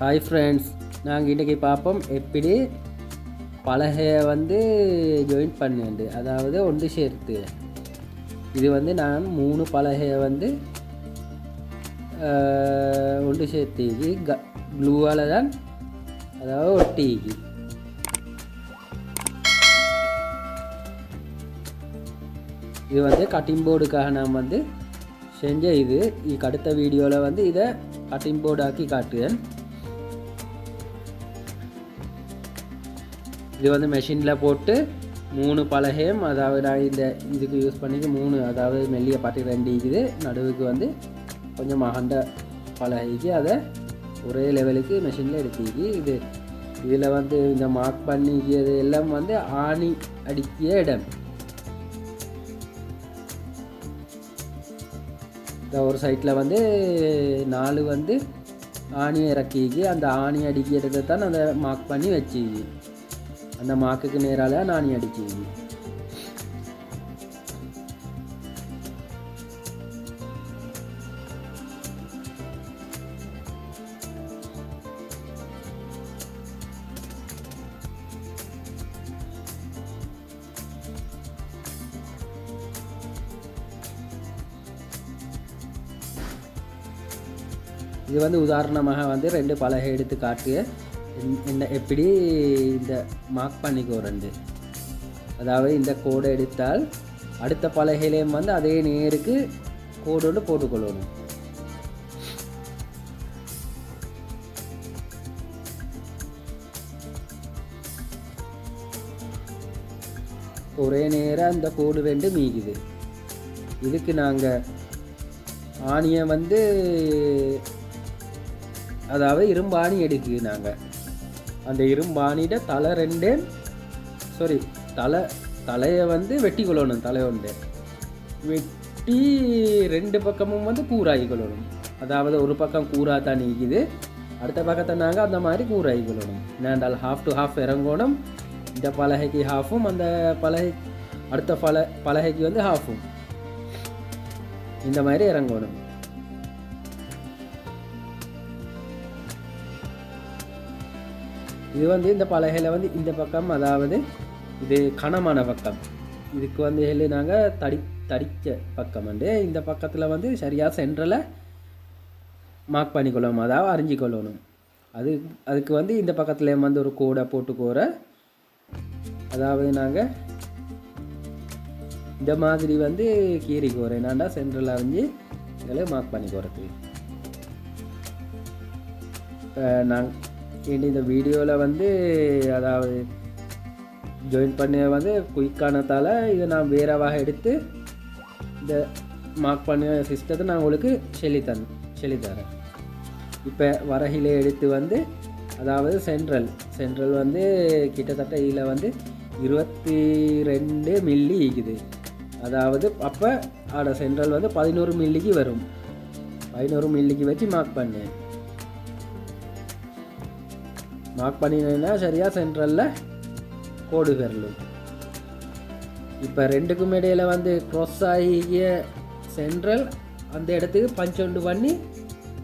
Hi friends, நாங்கள் இன்றைக்கி பார்ப்போம் எப்படி பலகையை ஜாயின் பண்ணிண்டு, அதாவது ஒன்று சேர்த்து. இது நான் 3 பலகையை ஒன்று சேர்த்திக்கு க்ளூவால் தான், அதாவது ஒட்டிக்கு. இது கட்டிங் போர்டுக்காக நாம் செஞ்ச இதுக்கு அடுத்த வீடியோவில் இதை கட்டிங் போர்டு ஆக்கி காட்டுவேன். இது மெஷினில் போட்டு 3 பலகையும், அதாவது நான் இந்த இதுக்கு யூஸ் பண்ணிக்கு 3, அதாவது மெல்லிய பாட்டி 2 இருக்குது, நடுவுக்கு கொஞ்சம் அகண்ட பலகைக்கு அதை ஒரே லெவலுக்கு மெஷினில் எடுத்திக்கு. இதில் இந்த மார்க் பண்ணிக்கிறது எல்லாம் ஆணி அடிக்கிய இடம். இந்த ஒரு சைட்டில் 4 ஆணி இறக்கிக்கு, அந்த ஆணி அடிக்கிறதை தான் அதை மார்க் பண்ணி வச்சுக்கி. அந்த மார்க்குக்கு நேரால ஆணி அடிச்சுக்கி. இது உதாரணமாக 2 பலகை எடுத்து காட்டு என்ன எப்படி இந்த மார்க் பண்ணிக்கோரண்டு. அதாவது இந்த கோடை எடுத்தால் அடுத்த பலகையிலையும் அதே நேருக்கு கோடோடு போட்டுக்கொள்ளணும். ஒரே நேரம் அந்த கோடு 2 மீகுது. இதுக்கு நாங்கள் ஆணியை அதாவது இரும்பாணி எடுக்கு. நாங்கள் அந்த இரும்பாணியிட தலை 2 தலையை வெட்டி கொள்ளணும். தலை ஒன்று வெட்டி 2 பக்கமும் கூறாகி கொள்ளணும். அதாவது ஒரு பக்கம் கூறா தான் நீக்குது, அடுத்த பக்கத்தை நாங்கள் அந்த மாதிரி கூறாகி கொள்ளணும். என்னென்றால் half to half இறங்கணும். இந்த பலகைக்கு ஹாஃபும், அந்த பலகை அடுத்த பலகைக்கு ஹாஃபும் இந்த மாதிரி இறங்கணும். இது இந்த பலகையில் இந்த பக்கம், அதாவது இது கனமான பக்கம். இதுக்கு நாங்கள் தடித்த பக்கம் இந்த பக்கத்தில் சரியாக சென்டரில் மார்க் பண்ணிக்கொள்ளணும், அதாவது அறிஞ்சிக்கொள்ளணும். அதுக்கு இந்த பக்கத்தில் ஒரு கோடை போட்டுக்கோற. அதாவது நாங்கள் இந்த மாதிரி கீறிக்கோறேன். என்னாண்டா சென்டரில் அறிஞ்சு இதில் மார்க் பண்ணிக்கோறதுக்கு. இப்போ நாங்கள் இந்த வீடியோவில் அதாவது ஜாயின் பண்ண குயிக்கானதால் இதை நான் வேறவாக எடுத்து இந்த மார்க் பண்ண சிஸ்டத்தை நான் உங்களுக்கு சொல்லித்தரேன். இப்போ வரகிலே எடுத்து அதாவது சென்ட்ரல் கிட்டத்தட்ட இதில் 22 மில்லி இருக்குது. அதாவது அப்போ ஆட சென்ட்ரல் 11 மில்லிக்கு வரும். 11 மில்லிக்கு வச்சு மார்க் பண்ணேன். மார்க் பண்ணினேன்னா சரியாக சென்ட்ரலில் கோடு வரலும். இப்போ 2க்கும் இடையில் க்ராஸ் ஆகிய சென்ட்ரல் அந்த இடத்துக்கு பஞ்ச் ஒன்று பண்ணி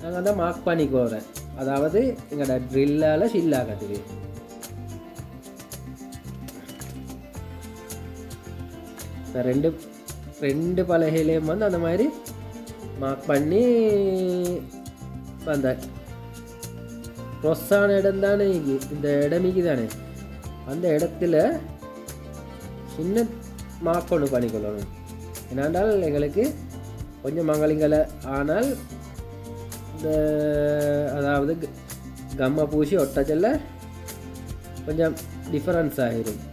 நாங்கள் மார்க் பண்ணிக்கோறேன். அதாவது எங்களோட ட்ரில்லால் ஷில்லாகிறதுக்கு. இப்போ 2 பலகையிலையும் அந்த மாதிரி மார்க் பண்ணி அந்த க்ராஸான இடம் தானே இந்த இடமிக்கு தானே, அந்த இடத்துல சின்ன மார்க் ஒன்று பண்ணிக்கொள்ளணும். என்னென்றால் எங்களுக்கு கொஞ்சம் மங்களிங்களை ஆனால் இந்த அதாவது கம்மை பூசி ஒட்டச்சல்ல கொஞ்சம் டிஃபரன்ஸ் ஆகிடும்.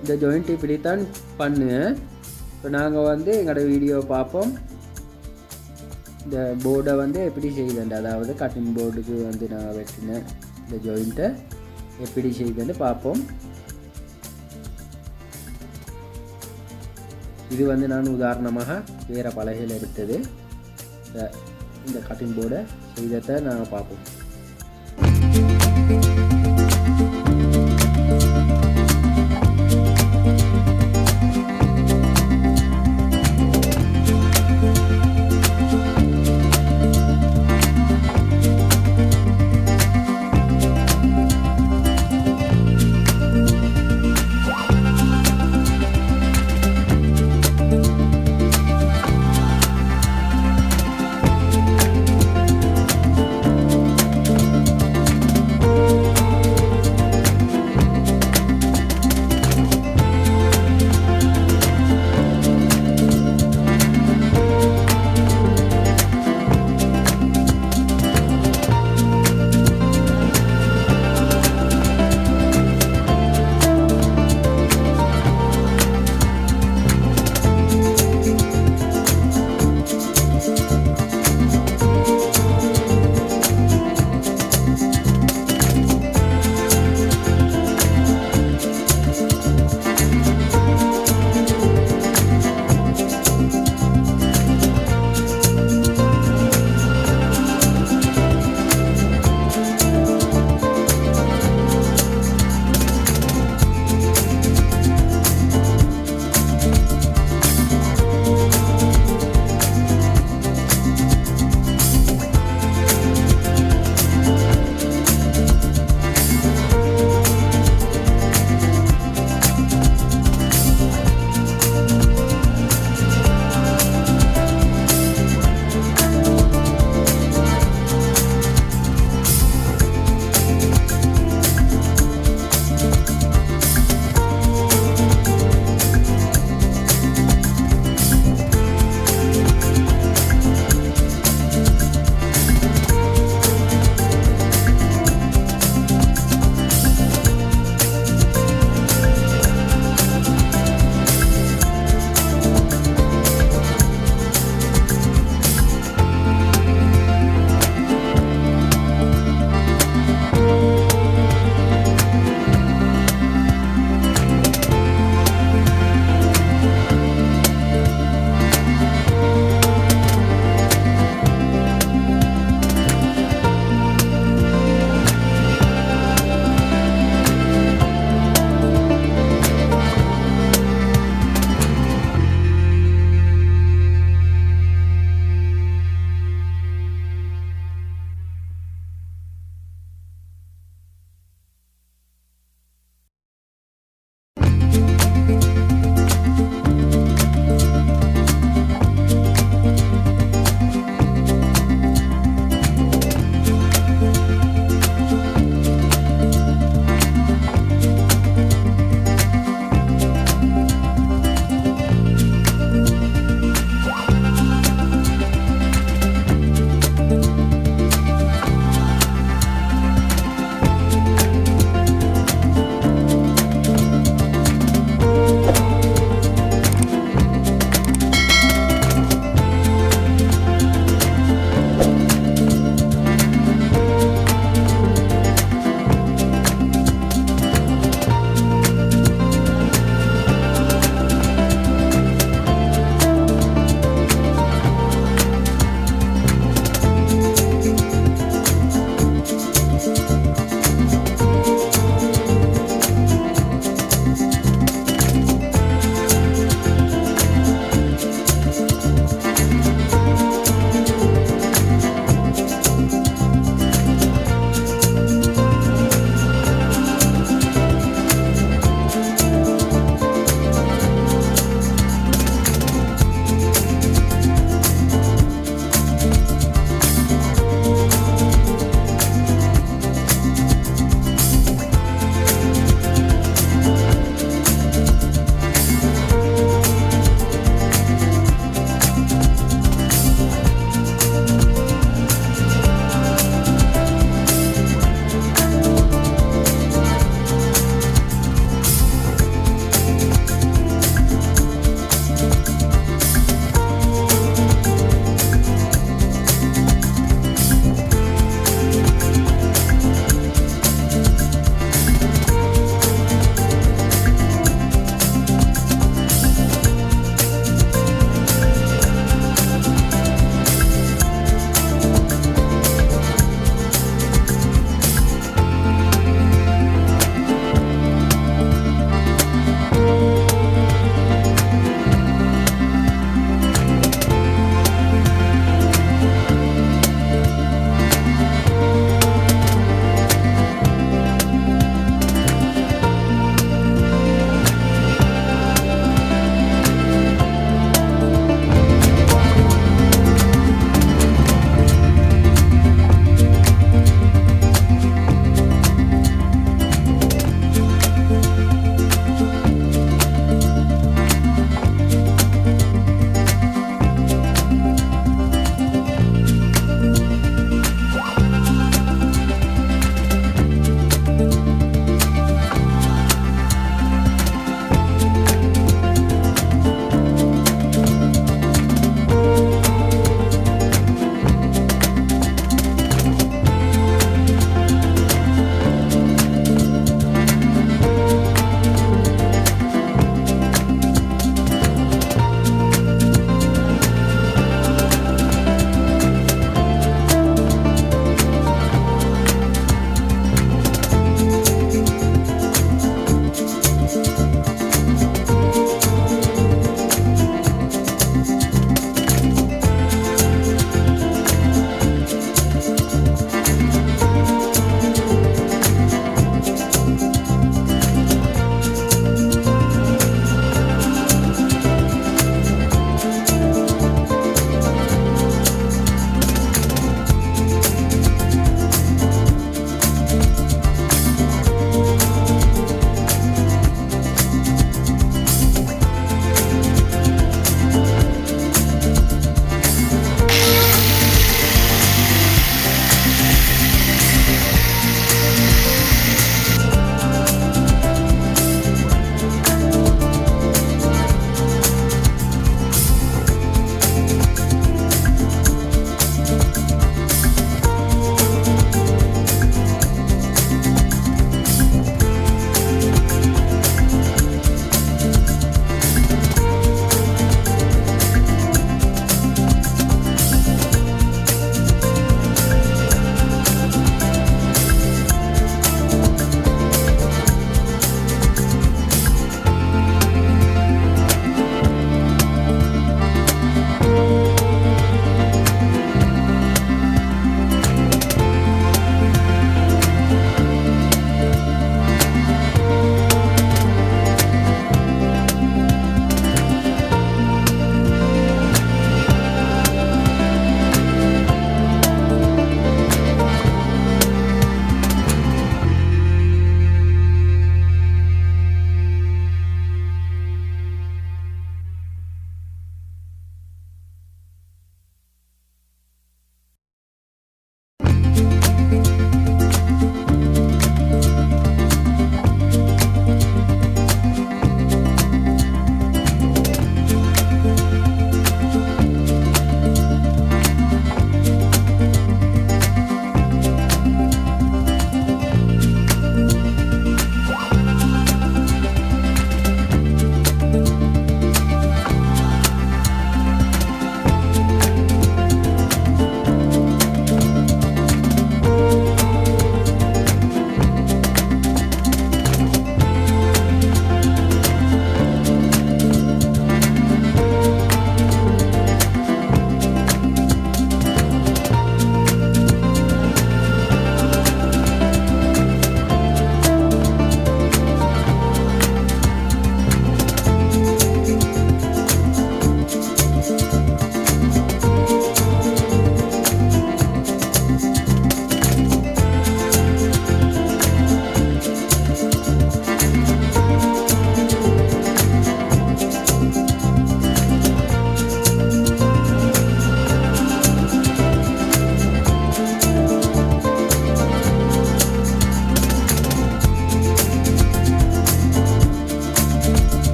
இந்த ஜாயிண்ட் இப்படித்தான் பண்ணுவேன். இப்போ நாங்கள் எங்களோட வீடியோ பார்ப்போம். இந்த போர்டை எப்படி செய்தேன், அதாவது கட்டிங் போர்டுக்கு நான் வெட்டினேன் இந்த ஜாயிண்ட்டை எப்படி செய்தேன்னு பார்ப்போம். இது நான் உதாரணமாக வேறு பலகையில் எடுத்தது. இந்த கட்டிங் போர்டை செய்ததை நாங்கள் பார்ப்போம்.